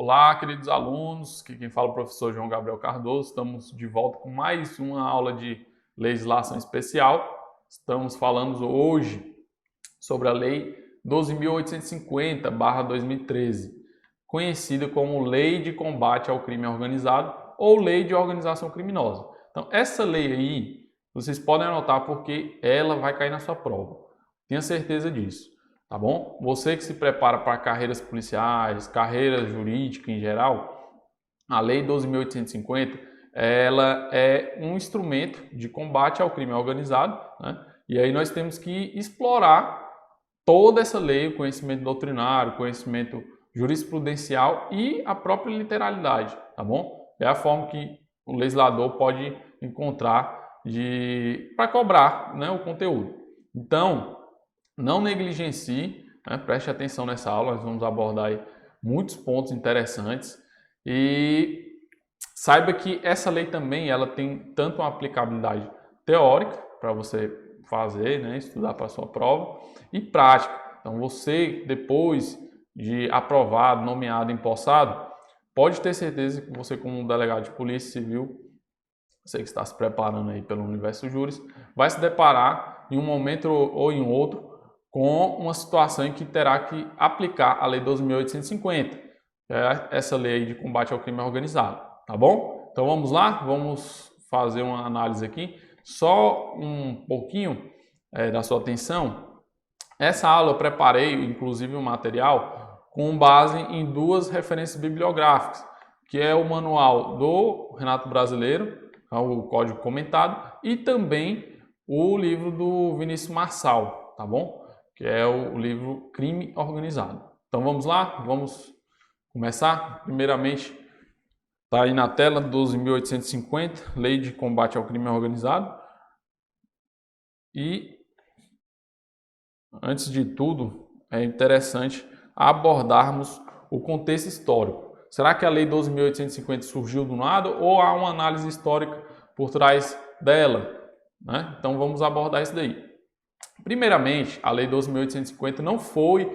Olá, queridos alunos, aqui quem fala é o professor João Gabriel Cardoso. Estamos de volta com mais uma aula de legislação especial. Estamos falando hoje sobre a Lei 12.850/2013, conhecida como Lei de Combate ao Crime Organizado ou Lei de Organização Criminosa. Então, essa lei aí, vocês podem anotar porque ela vai cair na sua prova. Tenha certeza disso. Tá bom? Você que se prepara para carreiras policiais, carreira jurídica em geral, a Lei 12.850, ela é um instrumento de combate ao crime organizado, né? E aí nós temos que explorar toda essa lei, o conhecimento doutrinário, o conhecimento jurisprudencial e a própria literalidade, tá bom? É a forma que o legislador pode encontrar para cobrar, né, o conteúdo. Então, não negligencie, né? Preste atenção nessa aula, nós vamos abordar aí muitos pontos interessantes e saiba que essa lei também ela tem tanto uma aplicabilidade teórica para você fazer, né, estudar para a sua prova, e prática. Então você, depois de aprovado, nomeado, empossado, pode ter certeza que você, como delegado de polícia civil, você que está se preparando aí pelo universo júris, vai se deparar em um momento ou em outro com uma situação em que terá que aplicar a Lei 12.850, que é essa lei de combate ao crime organizado, tá bom? Então vamos lá, vamos fazer uma análise aqui, só um pouquinho da sua atenção. Essa aula eu preparei, inclusive, um material com base em duas referências bibliográficas, que é o manual do Renato Brasileiro, o Código Comentado, e também o livro do Vinícius Marçal, tá bom? Que é o livro Crime Organizado. Então vamos lá, vamos começar. Primeiramente, está aí na tela 12.850, Lei de Combate ao Crime Organizado. E, antes de tudo, é interessante abordarmos o contexto histórico. Será que a Lei 12.850 surgiu do nada ou há uma análise histórica por trás dela, né? Então vamos abordar isso daí. Primeiramente, a Lei 12.850 não foi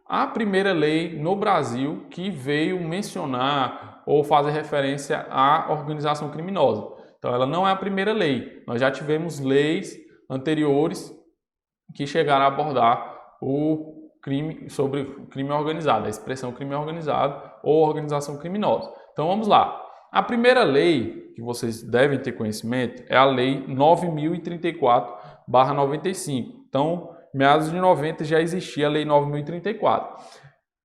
a primeira lei no Brasil que veio mencionar ou fazer referência à organização criminosa. Então, ela não é a primeira lei. Nós já tivemos leis anteriores que chegaram a abordar o crime sobre o crime organizado, a expressão crime organizado ou organização criminosa. Então, vamos lá. A primeira lei que vocês devem ter conhecimento é a Lei 9.034/95. Então, em meados de 90 já existia a Lei 9.034.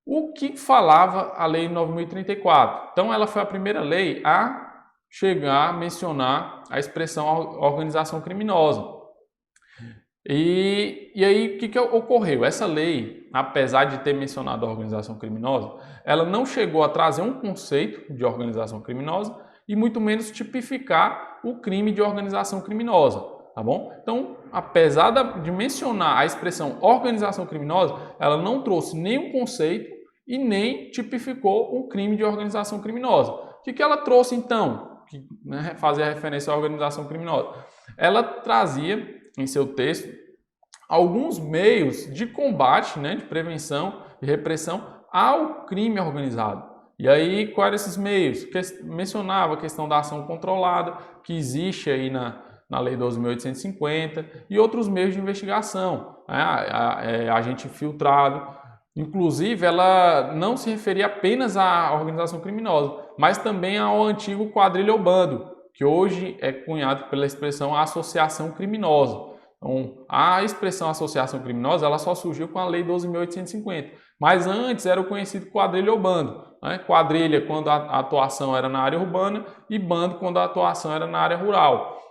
O que falava a Lei 9.034? Então, ela foi a primeira lei a chegar a mencionar a expressão organização criminosa. E aí, o que ocorreu? Essa lei, apesar de ter mencionado a organização criminosa, ela não chegou a trazer um conceito de organização criminosa e muito menos tipificar o crime de organização criminosa, tá bom? Então, apesar de mencionar a expressão organização criminosa, ela não trouxe nenhum conceito e nem tipificou o crime de organização criminosa. O que ela trouxe então, que, né, fazia referência à organização criminosa? Ela trazia em seu texto alguns meios de combate, né, de prevenção e repressão ao crime organizado. E aí, quais eram esses meios? Mencionava a questão da ação controlada, que existe aí na Lei 12.850, e outros meios de investigação, né, agente infiltrado. Inclusive, ela não se referia apenas à organização criminosa, mas também ao antigo quadrilha ou bando, que hoje é cunhado pela expressão associação criminosa. Então, a expressão associação criminosa ela só surgiu com a Lei 12.850, mas antes era o conhecido quadrilha ou bando, né? Quadrilha quando a atuação era na área urbana e bando quando a atuação era na área rural.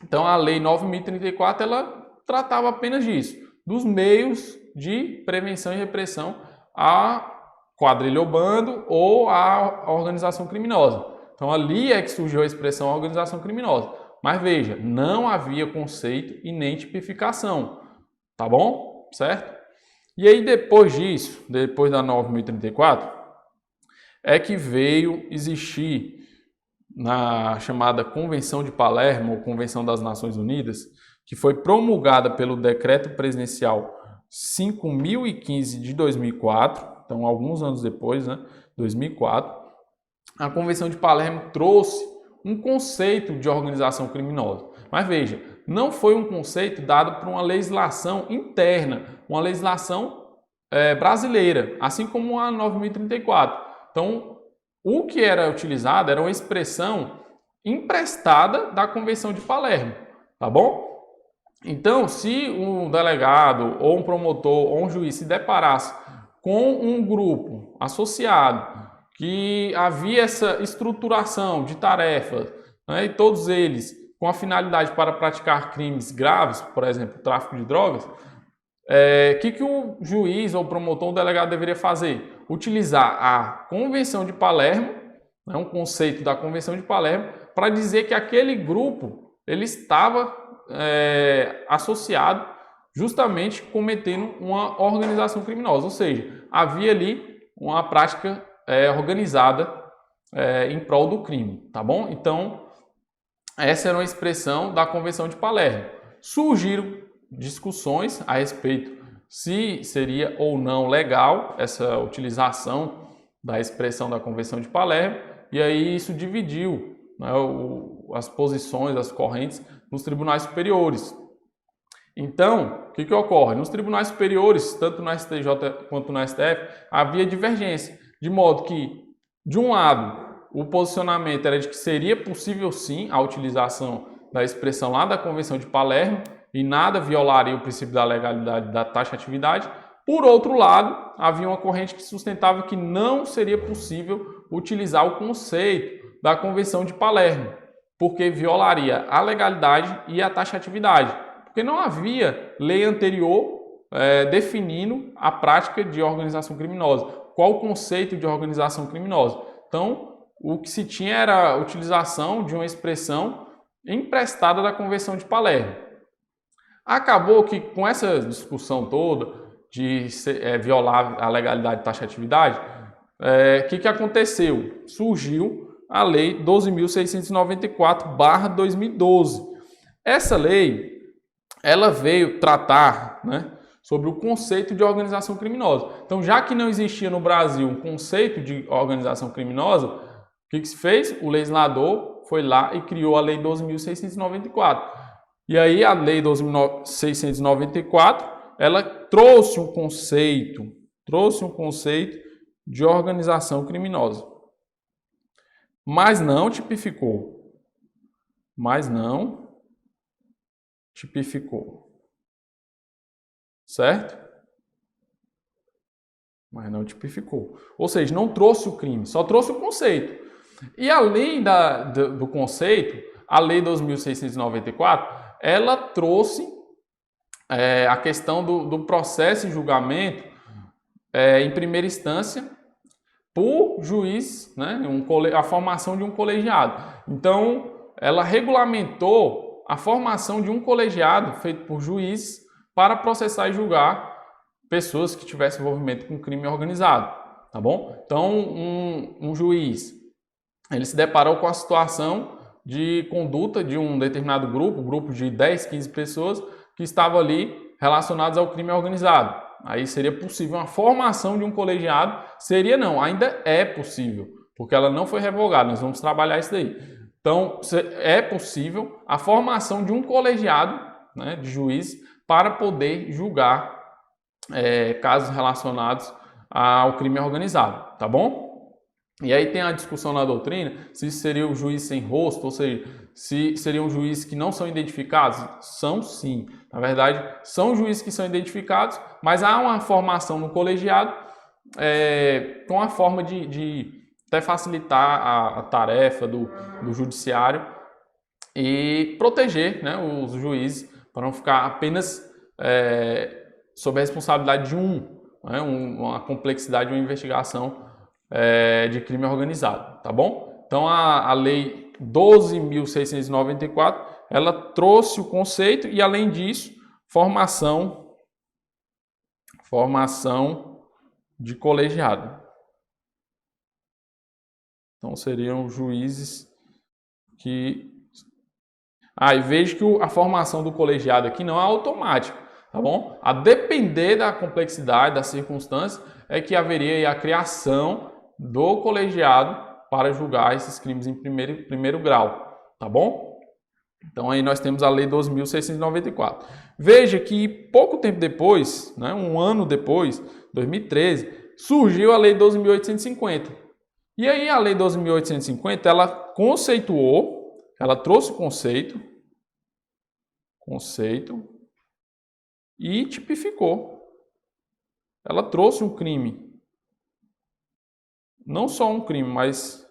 Então, a Lei 9.034 ela tratava apenas disso, dos meios de prevenção e repressão à quadrilha ou bando ou à organização criminosa. Então, ali é que surgiu a expressão organização criminosa. Mas veja, não havia conceito e nem tipificação, tá bom? Certo? E aí depois disso, depois da 9.034, é que veio existir na chamada Convenção de Palermo, ou Convenção das Nações Unidas, que foi promulgada pelo Decreto Presidencial 5.015 de 2004, então alguns anos depois, né, 2004, a Convenção de Palermo trouxe um conceito de organização criminosa. Mas veja, não foi um conceito dado por uma legislação interna, uma legislação brasileira, assim como a 9.034. Então, o que era utilizado era uma expressão emprestada da Convenção de Palermo, tá bom? Então, se um delegado ou um promotor ou um juiz se deparasse com um grupo associado que havia essa estruturação de tarefas, né, e todos eles com a finalidade para praticar crimes graves, por exemplo, tráfico de drogas, o que o juiz ou promotor ou delegado deveria fazer? Utilizar a Convenção de Palermo, né, um conceito da Convenção de Palermo, para dizer que aquele grupo ele estava associado justamente cometendo uma organização criminosa, ou seja, havia ali uma prática organizada em prol do crime, tá bom? Então, essa era uma expressão da Convenção de Palermo. Surgiram discussões a respeito se seria ou não legal essa utilização da expressão da Convenção de Palermo, e aí isso dividiu, né, as posições, as correntes nos tribunais superiores. Então, o que ocorre? Nos tribunais superiores, tanto no STJ quanto no STF, havia divergência, de modo que, de um lado, o posicionamento era de que seria possível sim a utilização da expressão lá da Convenção de Palermo e nada violaria o princípio da legalidade da taxatividade. Por outro lado, havia uma corrente que sustentava que não seria possível utilizar o conceito da Convenção de Palermo, porque violaria a legalidade e a taxatividade, porque não havia lei anterior definindo a prática de organização criminosa. Qual o conceito de organização criminosa? Então, o que se tinha era a utilização de uma expressão emprestada da Convenção de Palermo. Acabou que com essa discussão toda de violar a legalidade e taxatividade, que aconteceu? Surgiu a Lei 12.694/2012. Essa lei ela veio tratar, né, sobre o conceito de organização criminosa. Então, já que não existia no Brasil um conceito de organização criminosa, o que se fez? O legislador foi lá e criou a Lei 12.694. E aí a Lei 12.694, ela trouxe um conceito de organização criminosa. Mas não tipificou. Certo? Mas não tipificou. Ou seja, não trouxe o crime, só trouxe o conceito. E além do conceito, a Lei 12.694, ela trouxe a questão do processo e julgamento em primeira instância por juiz, né, a formação de um colegiado. Então, ela regulamentou a formação de um colegiado feito por juiz para processar e julgar pessoas que tivessem envolvimento com crime organizado, tá bom? Então, um juiz, ele se deparou com a situação de conduta de um determinado grupo de 10, 15 pessoas que estavam ali relacionadas ao crime organizado. Aí seria possível uma formação de um colegiado, ainda é possível, porque ela não foi revogada, nós vamos trabalhar isso daí. Então, é possível a formação de um colegiado, né, de juiz para poder julgar casos relacionados ao crime organizado, tá bom? E aí tem a discussão na doutrina se seria o juiz sem rosto, ou seja, se seriam juízes que não são identificados. São sim, na verdade são juízes que são identificados, mas há uma formação no colegiado com a forma de até facilitar a tarefa do judiciário e proteger, né, os juízes para não ficar apenas sob a responsabilidade de uma complexidade de uma investigação de crime organizado, tá bom? Então a Lei 12.694, ela trouxe o conceito e, além disso, formação de colegiado. Então seriam juízes que... e veja que a formação do colegiado aqui não é automática, tá bom? A depender da complexidade, das circunstâncias, é que haveria a criação do colegiado para julgar esses crimes em primeiro grau, tá bom? Então aí nós temos a Lei 12.694. Veja que pouco tempo depois, né, um ano depois, 2013, surgiu a Lei 12.850. E aí a Lei 12.850, ela conceituou, ela trouxe o conceito e tipificou. Ela trouxe um crime. Não só um crime, mas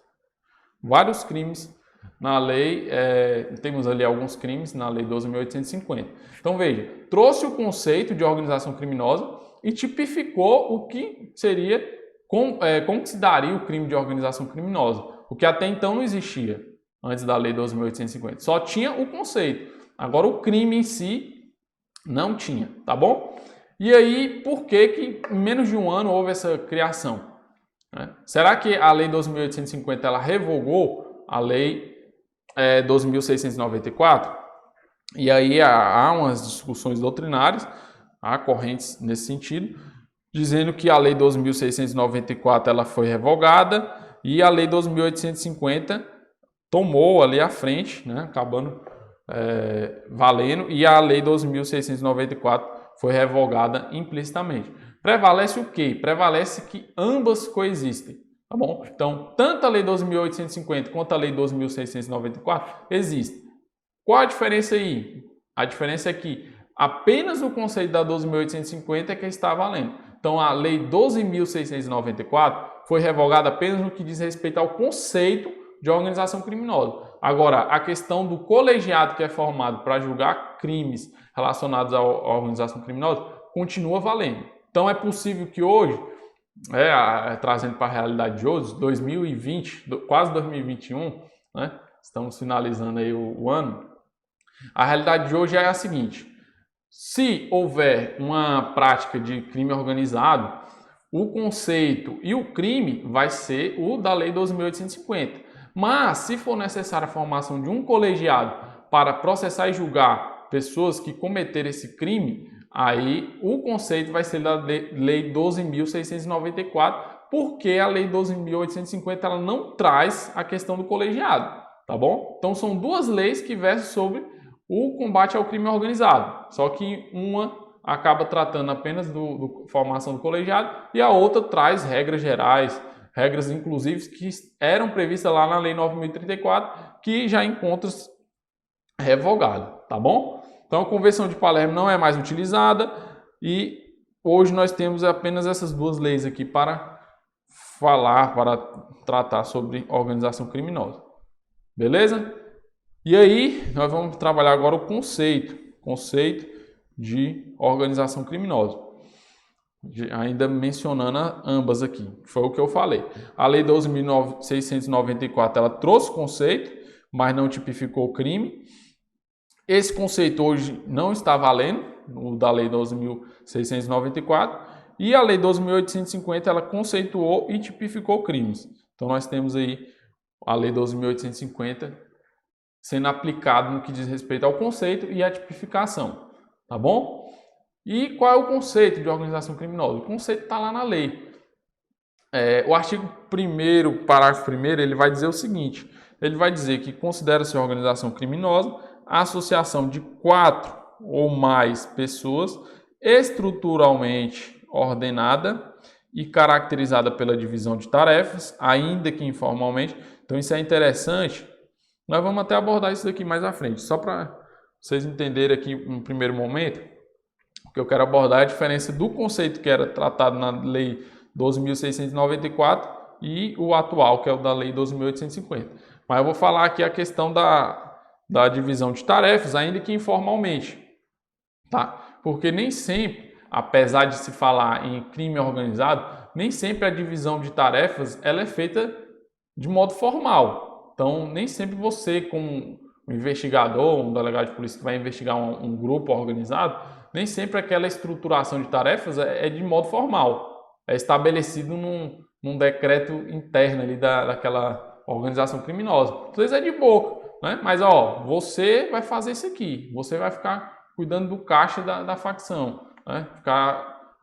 vários crimes na lei, temos ali alguns crimes na Lei 12.850. Então veja, trouxe o conceito de organização criminosa e tipificou o que seria, como que se daria o crime de organização criminosa, o que até então não existia antes da Lei 12.850. Só tinha o conceito, agora o crime em si não tinha, tá bom? E aí, por que em menos de um ano houve essa criação? Será que a Lei 12.850 ela revogou a Lei 12.694? E aí há umas discussões doutrinárias, há correntes nesse sentido, dizendo que a Lei 12.694 ela foi revogada e a Lei 12.850 tomou ali à frente, né, acabando valendo, e a Lei 12.694 foi revogada implicitamente. Prevalece o quê? Prevalece que ambas coexistem, tá bom? Então, tanto a Lei 12.850 quanto a Lei 12.694 existem. Qual a diferença aí? A diferença é que apenas o conceito da 12.850 é que está valendo. Então, a Lei 12.694 foi revogada apenas no que diz respeito ao conceito de organização criminosa. Agora, a questão do colegiado que é formado para julgar crimes relacionados à organização criminosa continua valendo. Então, é possível que hoje, trazendo para a realidade de hoje, 2020, quase 2021, né, estamos finalizando aí o ano, a realidade de hoje é a seguinte: se houver uma prática de crime organizado, o conceito e o crime vai ser o da Lei 12.850. Mas, se for necessária a formação de um colegiado para processar e julgar pessoas que cometeram esse crime, aí o conceito vai ser da Lei 12.694, porque a Lei 12.850 ela não traz a questão do colegiado, tá bom? Então, são duas leis que versam sobre o combate ao crime organizado, só que uma acaba tratando apenas da formação do colegiado e a outra traz regras gerais, regras inclusive que eram previstas lá na Lei 9.034, que já encontra-se revogada, tá bom? Então a Convenção de Palermo não é mais utilizada e hoje nós temos apenas essas duas leis aqui para falar, para tratar sobre organização criminosa. Beleza? E aí nós vamos trabalhar agora o conceito de organização criminosa. Ainda mencionando ambas aqui, foi o que eu falei. A Lei 12.694 ela trouxe conceito, mas não tipificou o crime. Esse conceito hoje não está valendo, o da Lei 12.694, e a Lei 12.850 ela conceituou e tipificou crimes. Então nós temos aí a Lei 12.850 sendo aplicada no que diz respeito ao conceito e à tipificação, tá bom? E qual é o conceito de organização criminosa? O conceito está lá na lei. O artigo 1º, parágrafo 1º, ele vai dizer o seguinte: ele vai dizer que considera-se organização criminosa a associação de 4 ou mais pessoas estruturalmente ordenada e caracterizada pela divisão de tarefas, ainda que informalmente. Então isso é interessante. Nós vamos até abordar isso daqui mais à frente, só para vocês entenderem aqui no primeiro momento. O que eu quero abordar é a diferença do conceito que era tratado na Lei 12.694 e o atual, que é o da Lei 12.850. Mas eu vou falar aqui a questão da divisão de tarefas, ainda que informalmente, tá? Porque nem sempre, apesar de se falar em crime organizado, nem sempre a divisão de tarefas ela é feita de modo formal. Então, nem sempre você, como um investigador, um delegado de polícia que vai investigar um grupo organizado, nem sempre aquela estruturação de tarefas é de modo formal. É estabelecido num decreto interno ali daquela organização criminosa. Às vezes é de boca, né? Mas você vai fazer isso aqui, você vai ficar cuidando do caixa da facção, né? Ficar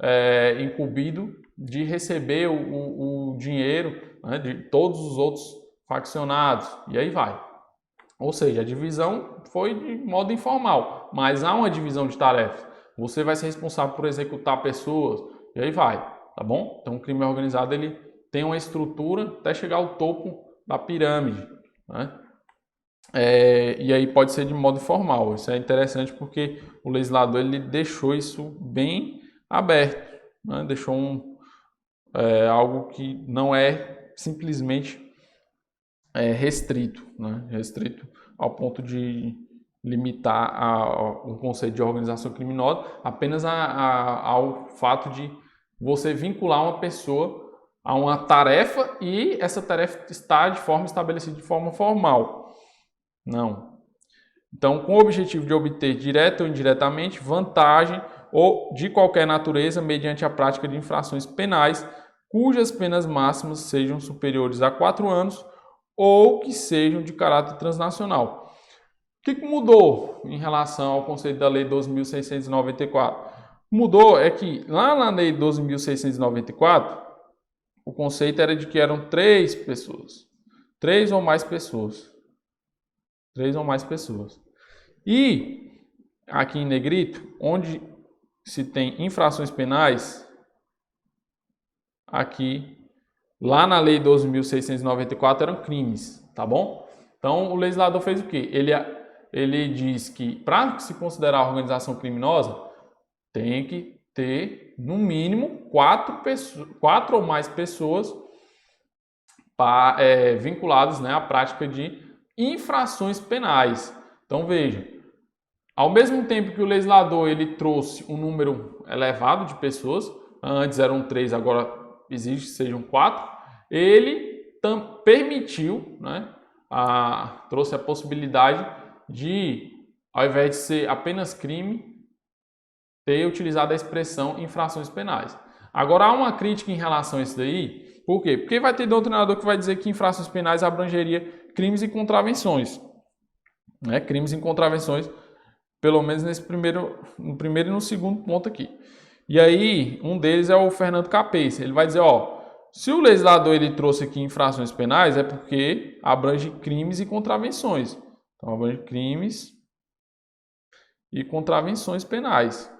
incumbido de receber o dinheiro, né, de todos os outros faccionados, e aí vai. Ou seja, a divisão foi de modo informal, mas há uma divisão de tarefas. Você vai ser responsável por executar pessoas, e aí vai, tá bom? Então o crime organizado ele tem uma estrutura até chegar ao topo da pirâmide, né? E aí pode ser de modo informal. Isso é interessante porque o legislador ele deixou isso bem aberto, né? Deixou algo que não é simplesmente restrito, né? Restrito ao ponto de limitar um conceito de organização criminosa apenas ao fato de você vincular uma pessoa a uma tarefa e essa tarefa está de forma estabelecida de forma formal. Não. Então, com o objetivo de obter direta ou indiretamente vantagem ou de qualquer natureza mediante a prática de infrações penais cujas penas máximas sejam superiores a 4 anos ou que sejam de caráter transnacional. O que mudou em relação ao conceito da Lei 12.694? Mudou é que lá na Lei 12.694 o conceito era de que eram 3 pessoas. 3 ou mais pessoas. 3 ou mais pessoas. E aqui em negrito, onde se tem infrações penais, aqui, lá na Lei 12.694 eram crimes, tá bom? Então o legislador fez o quê? Ele diz que para se considerar organização criminosa, tem que ter no mínimo 4 ou mais pessoas vinculadas, né, à prática de infrações penais. Então veja, ao mesmo tempo que o legislador ele trouxe um número elevado de pessoas, antes eram 3, agora exige que sejam 4, ele permitiu, né, trouxe a possibilidade de, ao invés de ser apenas crime, ter utilizado a expressão infrações penais. Agora há uma crítica em relação a isso daí. Por quê? Porque vai ter doutrinador que vai dizer que infrações penais abrangeria crimes e contravenções. Né? Crimes e contravenções, pelo menos no primeiro e no segundo ponto aqui. E aí, um deles é o Fernando Capês. Ele vai dizer, se o legislador ele trouxe aqui infrações penais, é porque abrange crimes e contravenções. Então, abrange crimes e contravenções penais.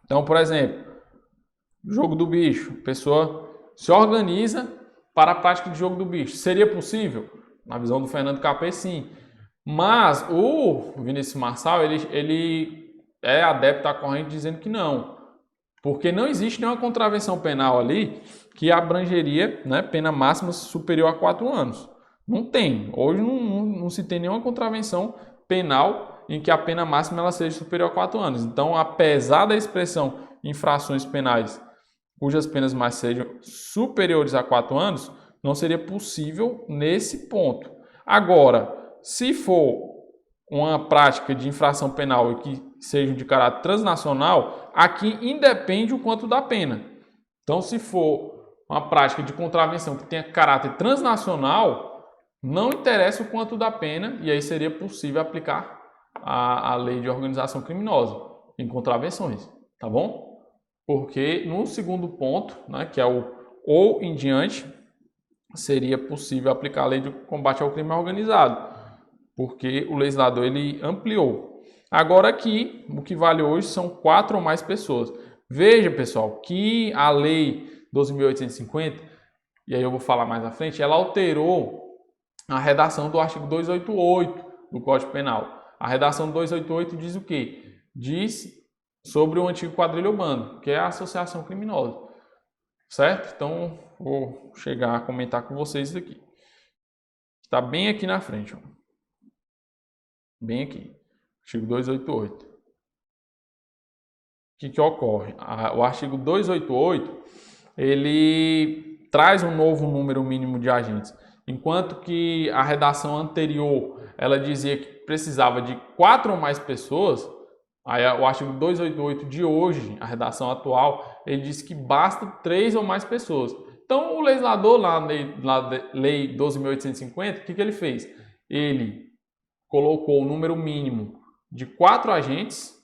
Então, por exemplo, jogo do bicho. A pessoa se organiza para a prática de jogo do bicho. Seria possível? Na visão do Fernando Capês, sim. Mas o Vinícius Marçal, ele é adepto à corrente dizendo que não. Porque não existe nenhuma contravenção penal ali que abrangeria, né, pena máxima superior a 4 anos. Não tem. Hoje não se tem nenhuma contravenção penal em que a pena máxima ela seja superior a 4 anos. Então, apesar da expressão infrações penais cujas penas máximas sejam superiores a 4 anos, não seria possível nesse ponto. Agora, se for uma prática de infração penal e que seja de caráter transnacional, aqui independe o quanto da pena. Então, se for uma prática de contravenção que tenha caráter transnacional, não interessa o quanto da pena, e aí seria possível aplicar a lei de organização criminosa em contravenções, tá bom? Porque no segundo ponto, né, que é o ou em diante, seria possível aplicar a lei de combate ao crime organizado, porque o legislador ele ampliou. Agora aqui, o que vale hoje são 4 ou mais pessoas. Veja, pessoal, que a lei 12.850, e aí eu vou falar mais à frente, ela alterou a redação do artigo 288 do Código Penal. A redação 288 diz o quê? Diz sobre o antigo quadrilha ou bando, que é a associação criminosa. Certo? Então, vou chegar a comentar com vocês isso aqui. Está bem aqui na frente. Ó. Bem aqui. Artigo 288. O que ocorre? O artigo 288, ele traz um novo número mínimo de agentes. Enquanto que a redação anterior, ela dizia que precisava de 4 ou mais pessoas, aí o artigo 288 de hoje, a redação atual, ele diz que basta 3 ou mais pessoas. Então, o legislador lá na Lei 12.850, o que ele fez? Ele colocou o número mínimo de 4 agentes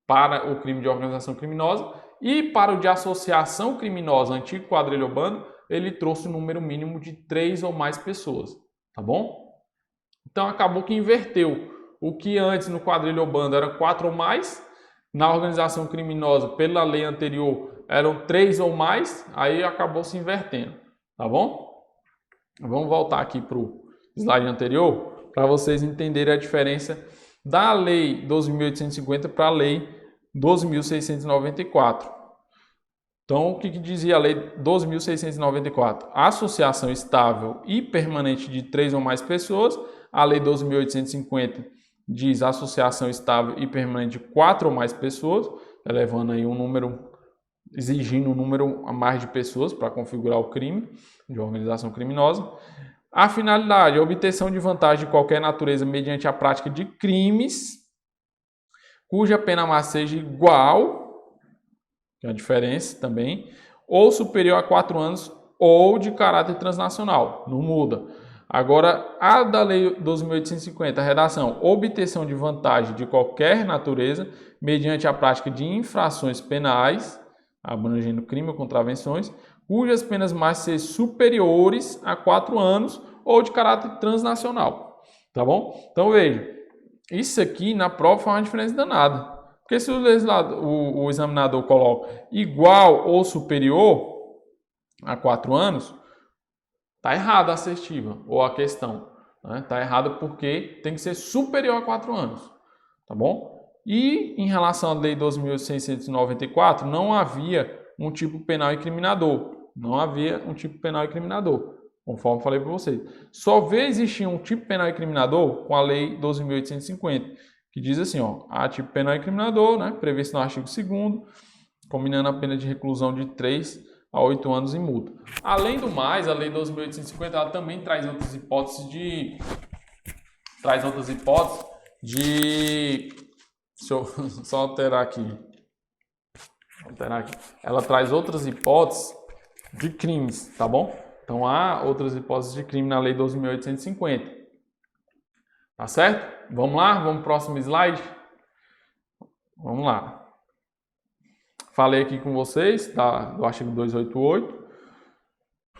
para o crime de organização criminosa e para o de associação criminosa, antigo quadrilha ou bando, ele trouxe o número mínimo de 3 ou mais pessoas. tá bom? Então acabou que inverteu. O que antes no quadrilha ou bando era 4 ou mais, na organização criminosa, pela lei anterior, eram 3 ou mais, aí acabou se invertendo, tá bom? Vamos voltar aqui para o slide anterior, para vocês entenderem a diferença da lei 12.850 para a lei 12.694. Então, o que dizia a lei 12.694? Associação estável e permanente de 3 ou mais pessoas. A lei 12.850 diz associação estável e permanente de 4 ou mais pessoas, elevando aí um número, exigindo um número a mais de pessoas para configurar o crime de organização criminosa. A finalidade é a obtenção de vantagem de qualquer natureza mediante a prática de crimes cuja pena máxima seja igual, que é a diferença também, ou superior a 4 anos ou de caráter transnacional, não muda. Agora, a da lei 12.850, a redação, obtenção de vantagem de qualquer natureza mediante a prática de infrações penais, abrangendo crime ou contravenções, cujas penas máximas sejam superiores a 4 anos ou de caráter transnacional, tá bom? Então, veja, isso aqui na prova faz uma diferença danada. Porque se o examinador coloca igual ou superior a 4 anos, está errada a assertiva ou a questão. Está errada porque tem que ser superior a 4 anos. Tá bom? E em relação à lei 12.694, não havia um tipo penal incriminador. Não havia um tipo penal incriminador, conforme falei para vocês. Só veio existir um tipo penal incriminador com a lei 12.850, que diz assim, ó, há tipo penal incriminador, né, previsto no artigo 2º, combinando a pena de reclusão de 3 a 8 anos em multa. Além do mais, a lei 12.850 ela também traz outras hipóteses de... Deixa eu só alterar aqui. Ela traz outras hipóteses de crimes, tá bom? Então há outras hipóteses de crime na lei 12.850. Tá certo? Vamos lá? Vamos pro próximo slide? Vamos lá. Falei aqui com vocês do artigo 288,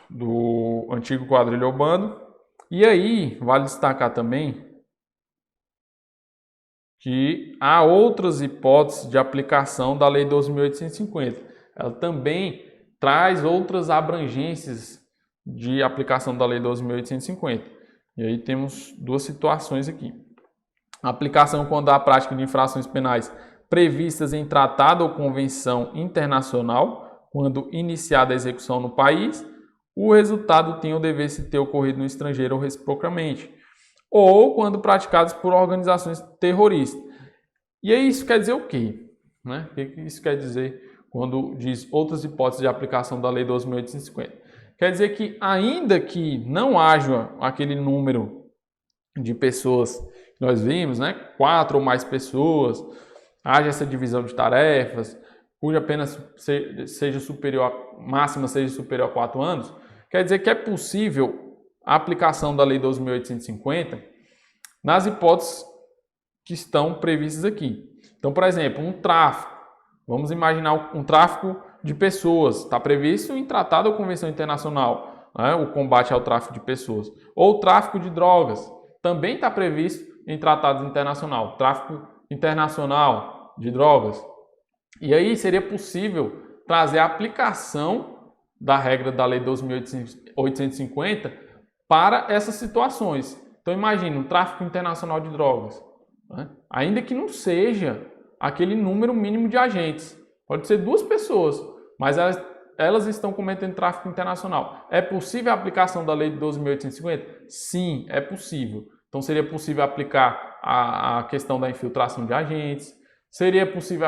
do antigo quadrilha ou bando. E aí, vale destacar também que há outras hipóteses de aplicação da lei 12.850. Ela também traz outras abrangências de aplicação da lei 12.850. E aí temos duas situações aqui. A aplicação quando há prática de infrações penais previstas em tratado ou convenção internacional, quando iniciada a execução no país, o resultado tem ou devesse ter ocorrido no estrangeiro ou reciprocamente, ou quando praticados por organizações terroristas. E aí isso quer dizer o quê? Né? O que isso quer dizer quando diz outras hipóteses de aplicação da lei 12.850? Quer dizer que ainda que não haja aquele número de pessoas que nós vimos, né? 4 ou mais pessoas, haja essa divisão de tarefas, cuja pena seja superior, máxima seja superior a 4 anos, quer dizer que é possível a aplicação da lei 12.850 nas hipóteses que estão previstas aqui. Então, por exemplo, um tráfico. Vamos imaginar um tráfico de pessoas. Está previsto em tratado ou convenção internacional, né? O combate ao tráfico de pessoas. Ou tráfico de drogas. Também está previsto em tratados internacional. Tráfico internacional de drogas. E aí seria possível trazer a aplicação da regra da lei 12.850 para essas situações. Então imagine um tráfico internacional de drogas, né? Ainda que não seja aquele número mínimo de agentes. Pode ser 2 pessoas, mas elas estão cometendo tráfico internacional. É possível a aplicação da lei de 12.850? Sim, é possível. Então seria possível aplicar a questão da infiltração de agentes, seria possível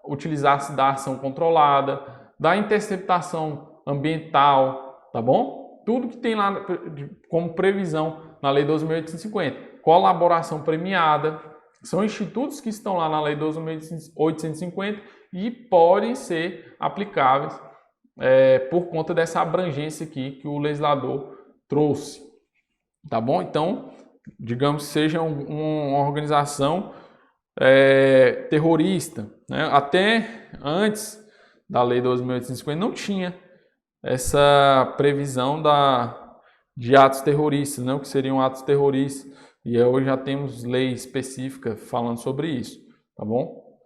utilizar-se da ação controlada, da interceptação ambiental, tá bom? Tudo que tem lá como previsão na lei 12.850. Colaboração premiada, são institutos que estão lá na lei 12.850 e podem ser aplicáveis por conta dessa abrangência aqui que o legislador trouxe, tá bom? Então, digamos que seja uma organização terrorista, né? Até antes da lei 12.850 não tinha essa previsão de atos terroristas, né? O que seriam atos terroristas. E hoje já temos lei específica falando sobre isso, tá bom?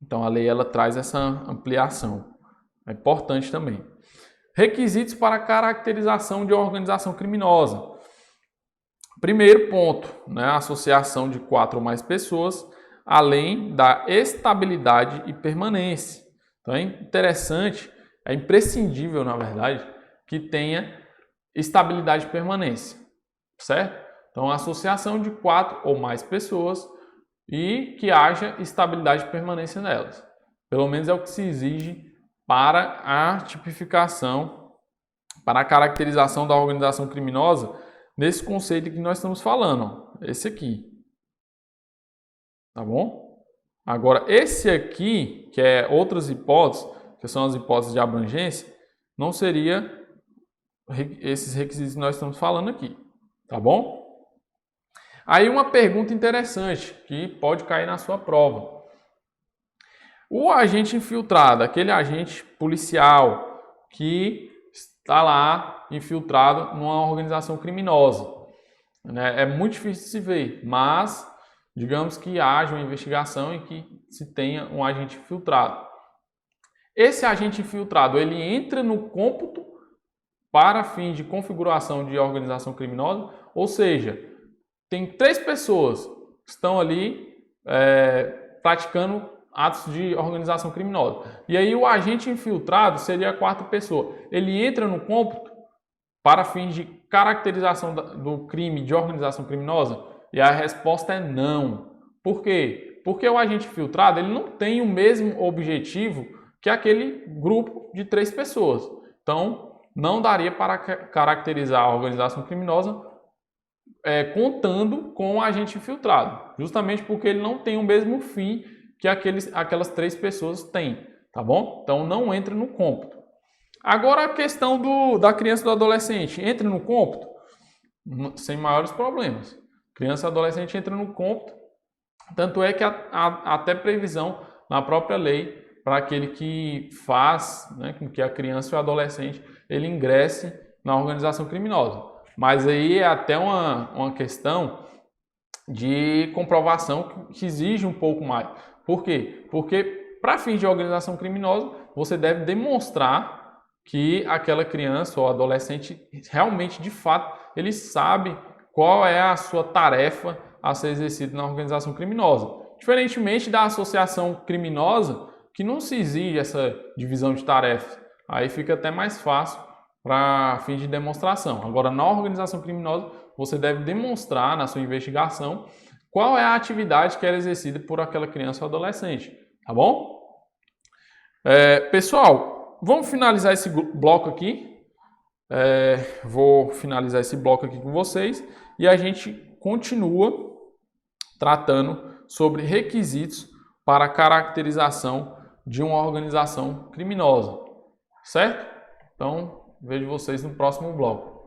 Então a lei ela traz essa ampliação. É importante também. Requisitos para caracterização de organização criminosa. Primeiro ponto, né? Associação de 4 ou mais pessoas, além da estabilidade e permanência. Então é interessante, é imprescindível, na verdade, que tenha estabilidade e permanência, certo? Então, associação de 4 ou mais pessoas e que haja estabilidade e permanência nelas. Pelo menos é o que se exige para a tipificação, para a caracterização da organização criminosa, nesse conceito que nós estamos falando, ó, esse aqui. Tá bom? Agora, esse aqui, que é outras hipóteses, que são as hipóteses de abrangência, não seria esses requisitos que nós estamos falando aqui. Tá bom? Aí uma pergunta interessante que pode cair na sua prova. O agente infiltrado, aquele agente policial que está lá infiltrado numa organização criminosa, né? É muito difícil de se ver, mas digamos que haja uma investigação e que se tenha um agente infiltrado. Esse agente infiltrado, ele entra no cômputo para fins de configuração de organização criminosa, ou seja, tem 3 pessoas que estão ali praticando atos de organização criminosa. E aí o agente infiltrado seria a 4ª pessoa. Ele entra no cômputo para fins de caracterização do crime de organização criminosa? E a resposta é não. Por quê? Porque o agente infiltrado ele não tem o mesmo objetivo que aquele grupo de 3 pessoas. Então, não daria para caracterizar a organização criminosa contando com o agente infiltrado, justamente porque ele não tem o mesmo fim que aquelas 3 pessoas têm, tá bom? Então não entra no cômputo. Agora a questão da criança e do adolescente, entra no cômputo? Sem maiores problemas. Criança e adolescente entra no cômputo, tanto é que há até previsão na própria lei para aquele que faz, né, com que a criança e o adolescente ele ingresse na organização criminosa. Mas aí é até uma questão de comprovação que exige um pouco mais. Por quê? Porque para fins de organização criminosa, você deve demonstrar que aquela criança ou adolescente realmente, de fato, ele sabe qual é a sua tarefa a ser exercida na organização criminosa. Diferentemente da associação criminosa, que não se exige essa divisão de tarefas. Aí fica até mais fácil para fins de demonstração. Agora, na organização criminosa, você deve demonstrar na sua investigação qual é a atividade que era exercida por aquela criança ou adolescente. Tá bom? Pessoal, vamos finalizar esse bloco aqui. Vou finalizar esse bloco aqui com vocês e a gente continua tratando sobre requisitos para a caracterização de uma organização criminosa, certo? Então, vejo vocês no próximo bloco.